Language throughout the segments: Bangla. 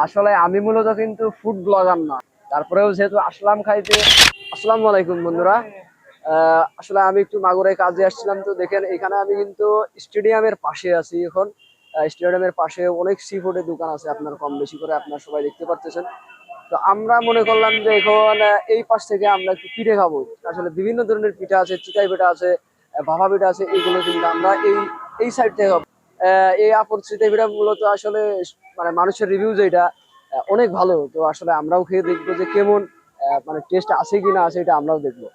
আসলে আমি মূলত কিন্তু ফুড ব্লগার না, তারপরেও যেহেতু আসলাম খাইতে। আসসালামু আলাইকুম বন্ধুরা। আসলে আমি একটু মাগুরায় কাজে আসছিলাম, তো দেখেন এখানে আমি কিন্তু স্টেডিয়ামের পাশে আছি এখন। স্টেডিয়ামের পাশে অনেক সি ফুডের দোকান আছে, আপনার কম বেশি করে আপনার সবাই দেখতে পারতেছেন। তো আমরা মনে করলাম যে এখন এই পাশ থেকে আমরা একটু পিঠে খাবো। আসলে বিভিন্ন ধরনের পিঠা আছে, চিটাই পিঠা আছে, ভাপা পিঠা আছে, এইগুলো কিন্তু আমরা এই এই সাইড থেকে খাবো। এই আপুর চিটাই পিঠা মূলত আসলে মানে মানুষের রিভিউ যেটা অনেক ভালো। তো আসলে আমরাও খেয়ে দেখবো যে কেমন মানে টেস্ট আছে কিনা আছে, এটা আমরাও দেখবো।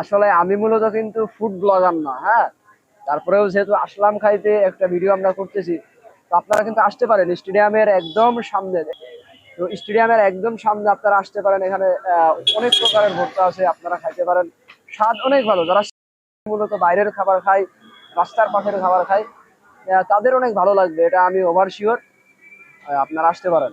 আসলে আমি মূলত কিন্তু ফুড ব্লগার না, হ্যাঁ। তারপরেও যেহেতু আসলাম খাইতে, একটা ভিডিও আমরা করতেছি। তো আপনারা কিন্তু আসতে পারেন স্টেডিয়ামের একদম সামনে। তো স্টেডিয়ামের একদম সামনে আপনারা আসতে পারেন। এখানে অনেক প্রকারের ভর্তা আছে, আপনারা খাইতে পারেন। স্বাদ অনেক ভালো। যারা মূলত বাইরের খাবার খায়, রাস্তার পাশের খাবার খায়, তাদের অনেক ভালো লাগবে, এটা আমি ওভার শিওর। আপনারা আসতে পারেন।